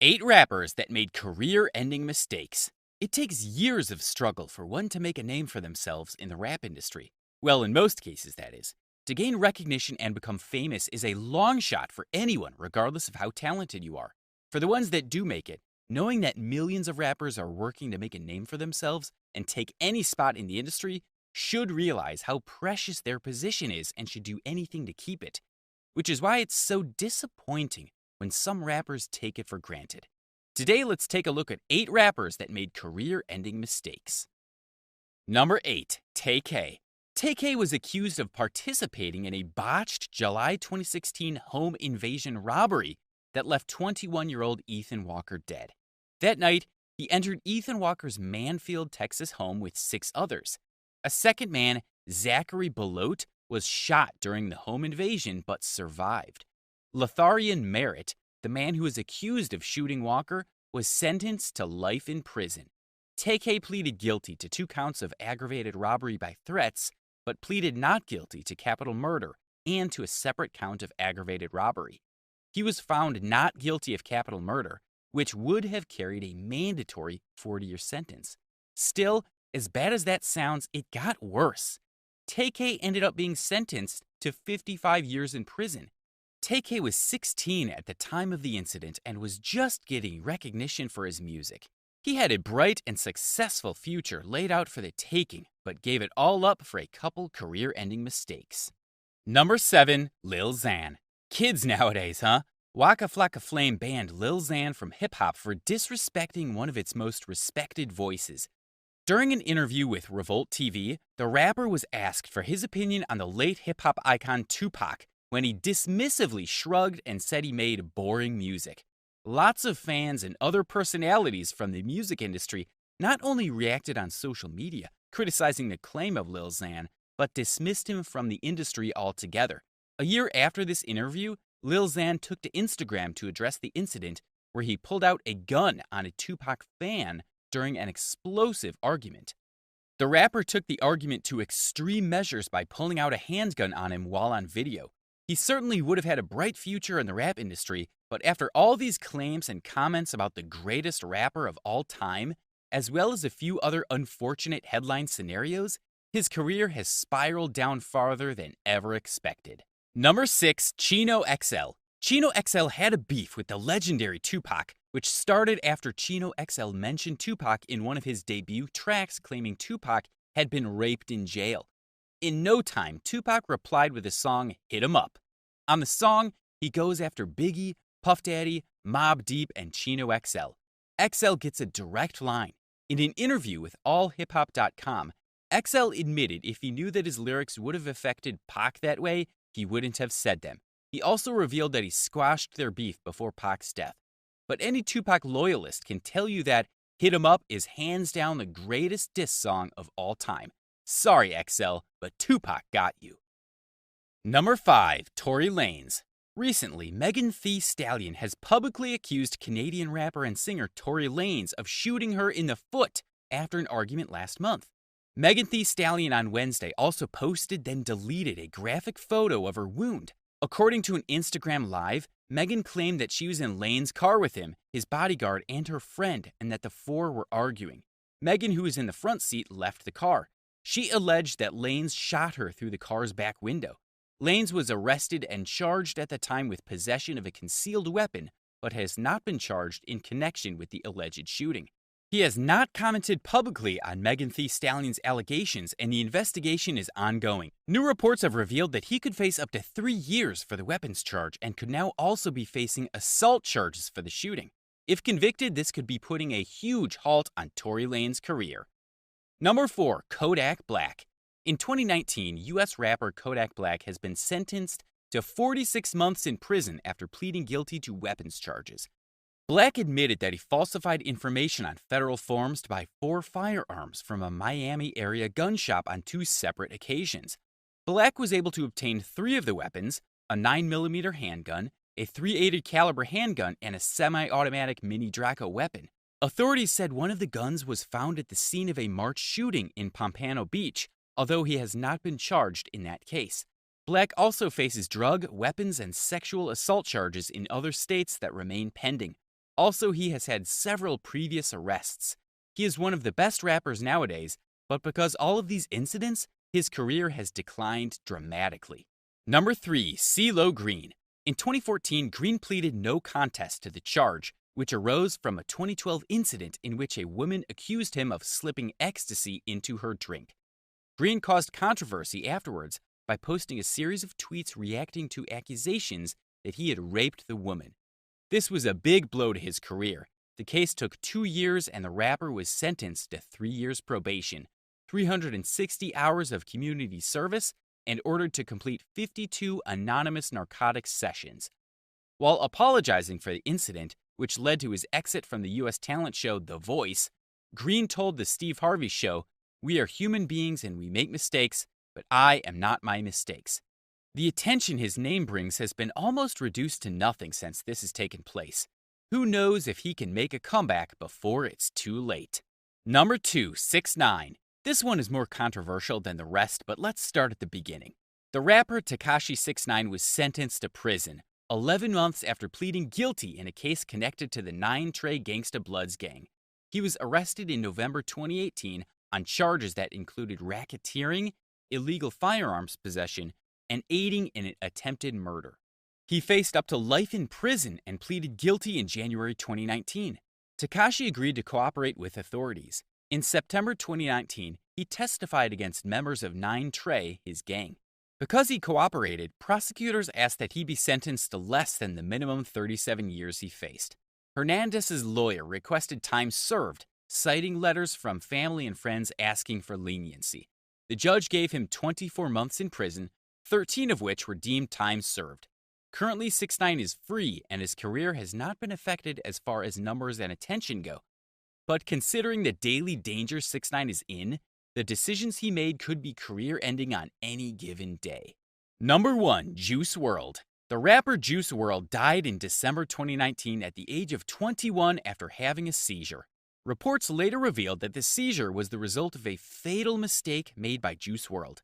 8 rappers that made career-ending mistakes. It takes years of struggle for one to make a name for themselves in the rap industry. Well, in most cases, that is. To gain recognition and become famous is a long shot for anyone, regardless of how talented you are. For the ones that do make it, knowing that millions of rappers are working to make a name for themselves and take any spot in the industry should realize how precious their position is and should do anything to keep it. Which is why it's so disappointing when some rappers take it for granted. Today, let's take a look at 8 rappers that made career-ending mistakes. Number 8, Tay-K. Tay-K was accused of participating in a botched July 2016 home invasion robbery that left 21-year-old Ethan Walker dead. That night, he entered Ethan Walker's Manfield, Texas home with 6 others. A second man, Zachary Belote, was shot during the home invasion but survived. Lotharian Merritt, the man who was accused of shooting Walker, was sentenced to life in prison. Tay-K pleaded guilty to 2 counts of aggravated robbery by threats, but pleaded not guilty to capital murder and to a separate count of aggravated robbery. He was found not guilty of capital murder, which would have carried a mandatory 40-year sentence. Still, as bad as that sounds, it got worse. Tay-K ended up being sentenced to 55 years in prison. Tay-K was 16 at the time of the incident and was just getting recognition for his music. He had a bright and successful future laid out for the taking, but gave it all up for a couple career-ending mistakes. Number 7, Lil Xan. Kids nowadays, huh? Waka Flocka Flame banned Lil Xan from hip-hop for disrespecting one of its most respected voices. During an interview with Revolt TV, the rapper was asked for his opinion on the late hip-hop icon Tupac, when he dismissively shrugged and said he made boring music. Lots of fans and other personalities from the music industry not only reacted on social media, criticizing the claim of Lil Xan, but dismissed him from the industry altogether. A year after this interview, Lil Xan took to Instagram to address the incident where he pulled out a gun on a Tupac fan during an explosive argument. The rapper took the argument to extreme measures by pulling out a handgun on him while on video. He certainly would have had a bright future in the rap industry, but after all these claims and comments about the greatest rapper of all time, as well as a few other unfortunate headline scenarios, his career has spiraled down farther than ever expected. Number 6, Chino XL. Chino XL had a beef with the legendary Tupac, which started after Chino XL mentioned Tupac in one of his debut tracks, claiming Tupac had been raped in jail. In no time, Tupac replied with the song Hit 'Em Up. On the song, he goes after Biggie, Puff Daddy, Mobb Deep, and Chino XL. XL gets a direct line. In an interview with allhiphop.com, XL admitted if he knew that his lyrics would have affected Pac that way, he wouldn't have said them. He also revealed that he squashed their beef before Pac's death. But any Tupac loyalist can tell you that Hit 'Em Up is hands down the greatest diss song of all time. Sorry, XL, but Tupac got you. Number 5, Tory Lanez. Recently, Megan Thee Stallion has publicly accused Canadian rapper and singer Tory Lanez of shooting her in the foot after an argument last month. Megan Thee Stallion on Wednesday also posted then deleted a graphic photo of her wound. According to an Instagram Live, Megan claimed that she was in Lanez's car with him, his bodyguard, and her friend, and that the 4 were arguing. Megan, who was in the front seat, left the car. She alleged that Lanez shot her through the car's back window. Lanez was arrested and charged at the time with possession of a concealed weapon, but has not been charged in connection with the alleged shooting. He has not commented publicly on Megan Thee Stallion's allegations, and the investigation is ongoing. New reports have revealed that he could face up to 3 years for the weapons charge and could now also be facing assault charges for the shooting. If convicted, this could be putting a huge halt on Tory Lanez's career. Number 4, Kodak Black. In 2019, U.S. rapper Kodak Black has been sentenced to 46 months in prison after pleading guilty to weapons charges. Black admitted that he falsified information on federal forms to buy 4 firearms from a Miami area gun shop on 2 separate occasions. Black was able to obtain 3 of the weapons, a 9mm handgun, a .380 caliber handgun, and a semi-automatic Mini Draco weapon. Authorities said one of the guns was found at the scene of a March shooting in Pompano Beach, although he has not been charged in that case. Black also faces drug, weapons, and sexual assault charges in other states that remain pending. Also, he has had several previous arrests. He is one of the best rappers nowadays, but because all of these incidents, his career has declined dramatically. Number 3, CeeLo Green. In 2014, Green pleaded no contest to the charge, which arose from a 2012 incident in which a woman accused him of slipping ecstasy into her drink. Green caused controversy afterwards by posting a series of tweets reacting to accusations that he had raped the woman. This was a big blow to his career. The case took 2 years and the rapper was sentenced to 3 years probation, 360 hours of community service, and ordered to complete 52 anonymous narcotics sessions. While apologizing for the incident, which led to his exit from the U.S. talent show The Voice, Green told the Steve Harvey Show, "We are human beings and we make mistakes, but I am not my mistakes." The attention his name brings has been almost reduced to nothing since this has taken place. Who knows if he can make a comeback before it's too late. Number 2, 6ix9ine. This one is more controversial than the rest, but let's start at the beginning. The rapper Tekashi 6ix9ine was sentenced to prison 11 months after pleading guilty in a case connected to the 9 Trey Gangsta Bloods gang. He was arrested in November 2018 on charges that included racketeering, illegal firearms possession, and aiding in an attempted murder. He faced up to life in prison and pleaded guilty in January 2019. Tekashi agreed to cooperate with authorities. In September 2019, he testified against members of 9 Trey, his gang. Because he cooperated, prosecutors asked that he be sentenced to less than the minimum 37 years he faced. Hernandez's lawyer requested time served, citing letters from family and friends asking for leniency. The judge gave him 24 months in prison, 13 of which were deemed time served. Currently, 6ix9ine is free and his career has not been affected as far as numbers and attention go. But considering the daily danger 6ix9ine is in, the decisions he made could be career-ending on any given day. Number 1, Juice WRLD. The rapper Juice WRLD died in December 2019 at the age of 21 after having a seizure. Reports later revealed that the seizure was the result of a fatal mistake made by Juice WRLD.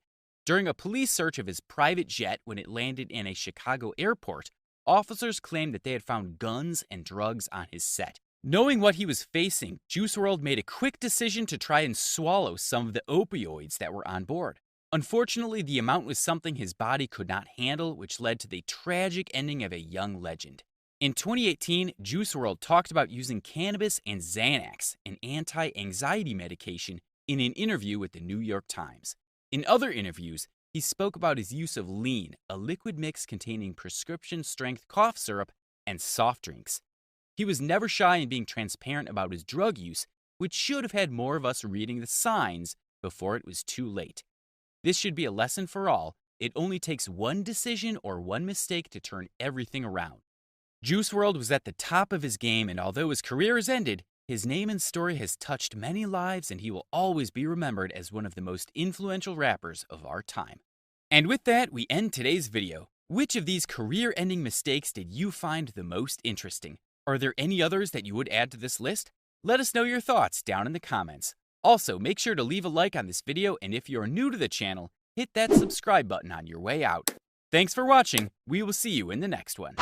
During a police search of his private jet when it landed in a Chicago airport, officers claimed that they had found guns and drugs on his set. Knowing what he was facing, Juice WRLD made a quick decision to try and swallow some of the opioids that were on board. Unfortunately, the amount was something his body could not handle, which led to the tragic ending of a young legend. In 2018, Juice WRLD talked about using cannabis and Xanax, an anti-anxiety medication, in an interview with the New York Times. In other interviews, he spoke about his use of lean, a liquid mix containing prescription-strength cough syrup, and soft drinks. He was never shy in being transparent about his drug use, which should have had more of us reading the signs before it was too late. This should be a lesson for all. It only takes one decision or one mistake to turn everything around. Juice WRLD was at the top of his game, and although his career has ended, his name and story has touched many lives, and he will always be remembered as one of the most influential rappers of our time. And with that, we end today's video. Which of these career-ending mistakes did you find the most interesting? Are there any others that you would add to this list? Let us know your thoughts down in the comments. Also, make sure to leave a like on this video, and if you're new to the channel, hit that subscribe button on your way out. Thanks for watching. We will see you in the next one.